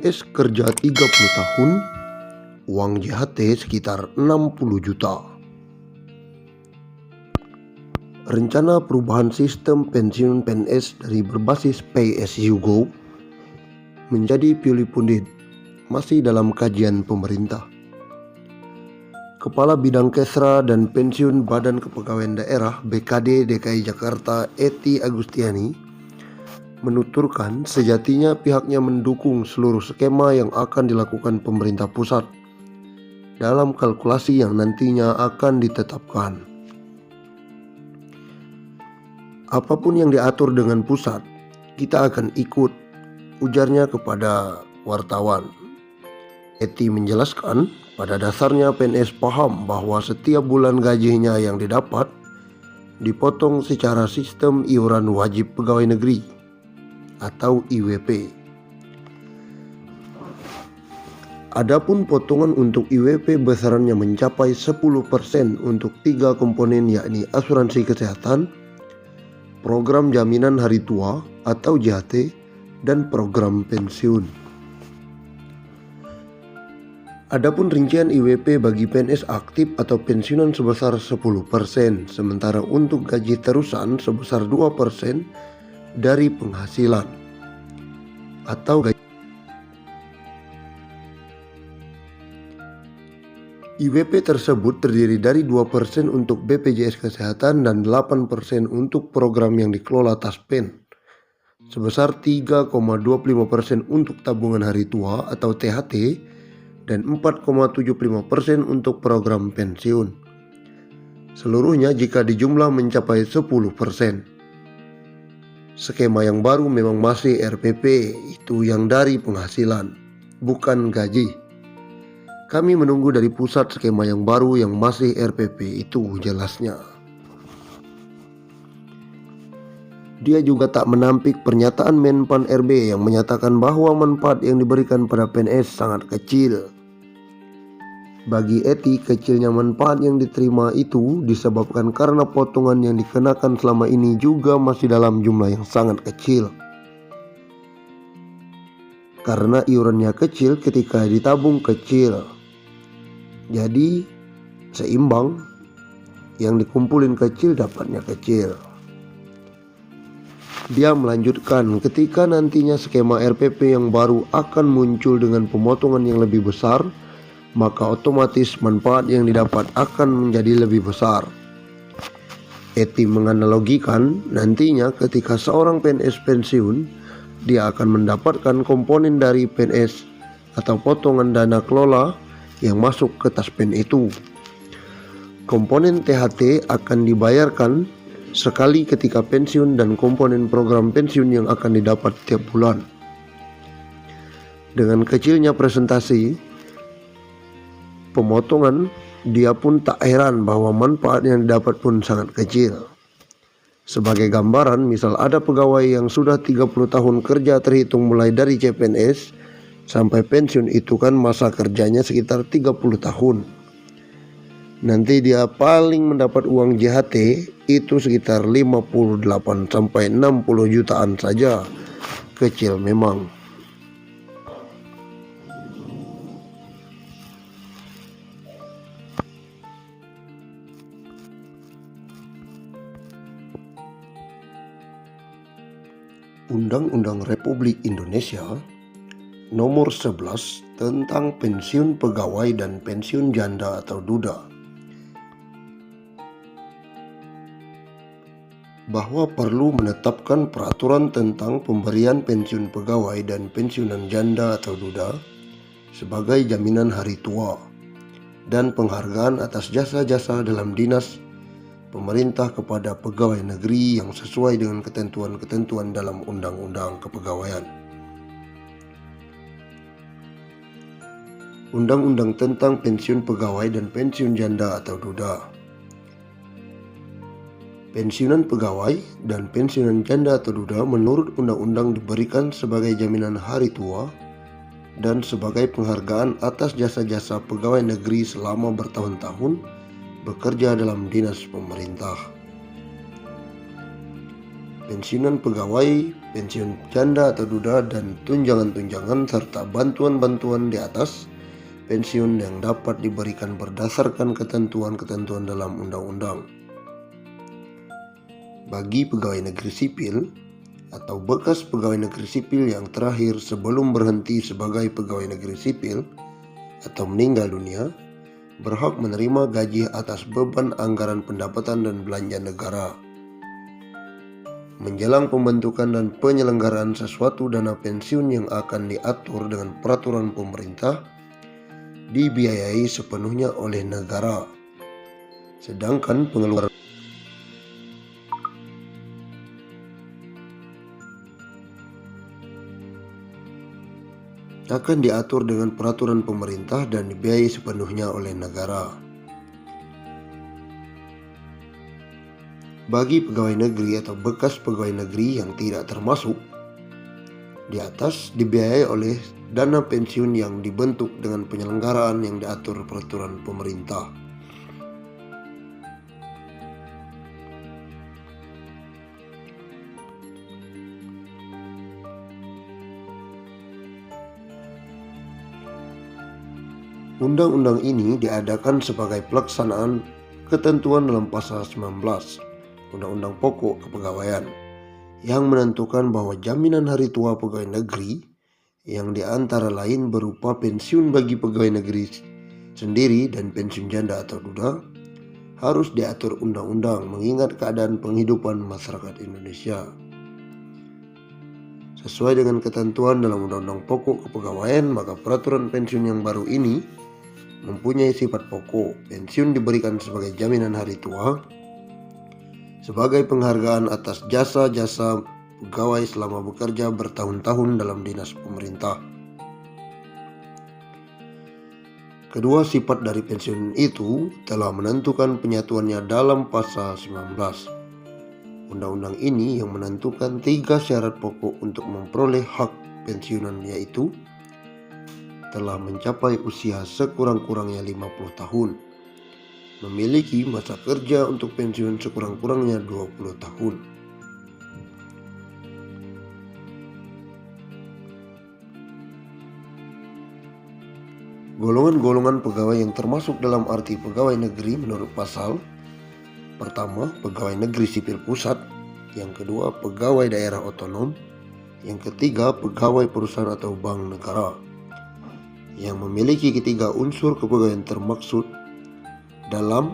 PNS kerja 30 tahun, uang JHT sekitar 60 juta. Rencana perubahan sistem pensiun PNS dari berbasis Pay as you go menjadi pilih pundit masih dalam kajian pemerintah. Kepala Bidang Kesra dan Pensiun Badan Kepegawaian Daerah BKD DKI Jakarta Ety Agustiani menuturkan sejatinya pihaknya mendukung seluruh skema yang akan dilakukan pemerintah pusat dalam kalkulasi yang nantinya akan ditetapkan. Apapun yang diatur dengan pusat, kita akan ikut, ujarnya kepada wartawan. Ety menjelaskan, pada dasarnya PNS paham bahwa setiap bulan gajinya yang didapat dipotong secara sistem iuran wajib pegawai negeri atau IWP. Adapun potongan untuk IWP besarannya mencapai 10% untuk 3 komponen, yakni asuransi kesehatan, program jaminan hari tua atau JHT, dan program pensiun. Adapun rincian IWP bagi PNS aktif atau pensiunan sebesar 10%, sementara untuk gaji terusan sebesar 2% dari penghasilan atau gaji. IWP tersebut terdiri dari 2% untuk BPJS Kesehatan dan 8% untuk program yang dikelola Taspen, sebesar 3,25% untuk tabungan hari tua atau THT, dan 4,75% untuk program pensiun. Seluruhnya jika dijumlah mencapai 10%. Skema yang baru memang masih RPP, itu yang dari penghasilan, bukan gaji. Kami menunggu dari pusat skema yang baru yang masih RPP itu, jelasnya. Dia juga tak menampik pernyataan Menpan RB yang menyatakan bahwa manfaat yang diberikan pada PNS sangat kecil. Bagi Ety, kecilnya manfaat yang diterima itu disebabkan karena potongan yang dikenakan selama ini juga masih dalam jumlah yang sangat kecil. Karena iurannya kecil ketika ditabung kecil, jadi seimbang, yang dikumpulin kecil dapatnya kecil. Dia melanjutkan, ketika nantinya skema RPP yang baru akan muncul dengan pemotongan yang lebih besar, maka otomatis manfaat yang didapat akan menjadi lebih besar. Ety menganalogikan, nantinya ketika seorang PNS pensiun, dia akan mendapatkan komponen dari PNS atau potongan dana kelola yang masuk ke Taspen itu. Komponen THT akan dibayarkan sekali ketika pensiun dan komponen program pensiun yang akan didapat tiap bulan. Dengan kecilnya presentasi pemotongan, dia pun tak heran bahwa manfaat yang didapat pun sangat kecil. Sebagai gambaran, misal ada pegawai yang sudah 30 tahun kerja terhitung mulai dari CPNS sampai pensiun, itu kan masa kerjanya sekitar 30 tahun. Nanti dia paling mendapat uang JHT itu sekitar 58 sampai 60 jutaan saja. Kecil memang. Undang-Undang Republik Indonesia Nomor 11 tentang pensiun pegawai dan pensiun janda atau duda, bahwa perlu menetapkan peraturan tentang pemberian pensiun pegawai dan pensiunan janda atau duda sebagai jaminan hari tua dan penghargaan atas jasa-jasa dalam dinas pemerintah kepada pegawai negeri yang sesuai dengan ketentuan-ketentuan dalam Undang-Undang Kepegawaian. Undang-Undang tentang pensiun pegawai dan pensiun janda atau duda. Pensiunan pegawai dan pensiunan janda atau duda menurut undang-undang diberikan sebagai jaminan hari tua dan sebagai penghargaan atas jasa-jasa pegawai negeri selama bertahun-tahun bekerja dalam dinas pemerintah. pensiunan pegawai, pensiun janda atau duda, dan tunjangan-tunjangan serta bantuan-bantuan di atas pensiun yang dapat diberikan berdasarkan ketentuan-ketentuan dalam undang-undang. Bagi pegawai negeri sipil atau bekas pegawai negeri sipil yang terakhir sebelum berhenti sebagai pegawai negeri sipil atau meninggal dunia, berhak menerima gaji atas beban anggaran pendapatan dan belanja negara. Menjelang pembentukan dan penyelenggaraan sesuatu dana pensiun yang akan diatur dengan peraturan pemerintah, dibiayai sepenuhnya oleh negara. Sedangkan pengeluaran akan diatur dengan peraturan pemerintah dan dibiayai sepenuhnya oleh negara. Bagi pegawai negeri atau bekas pegawai negeri yang tidak termasuk di atas, dibiayai oleh dana pensiun yang dibentuk dengan penyelenggaraan yang diatur peraturan pemerintah. Undang-undang ini diadakan sebagai pelaksanaan ketentuan dalam pasal 19 Undang-Undang Pokok Kepegawaian yang menentukan bahwa jaminan hari tua pegawai negeri yang diantara lain berupa pensiun bagi pegawai negeri sendiri dan pensiun janda atau duda harus diatur undang-undang mengingat keadaan penghidupan masyarakat Indonesia. Sesuai dengan ketentuan dalam Undang-Undang Pokok Kepegawaian, maka peraturan pensiun yang baru ini mempunyai sifat pokok. Pensiun diberikan sebagai jaminan hari tua, sebagai penghargaan atas jasa-jasa pegawai selama bekerja bertahun-tahun dalam dinas pemerintah. Kedua sifat dari pensiun itu telah menentukan penyatuannya dalam pasal 19. Undang-undang ini yang menentukan 3 syarat pokok untuk memperoleh hak pensiunan, yaitu telah mencapai usia sekurang-kurangnya 50 tahun, memiliki masa kerja untuk pensiun sekurang-kurangnya 20 tahun. Golongan-golongan pegawai yang termasuk dalam arti pegawai negeri menurut pasal: pertama, pegawai negeri sipil pusat; yang kedua, pegawai daerah otonom; yang ketiga, pegawai perusahaan atau bank negara. Yang memiliki ketiga unsur kepegawaian termaksud dalam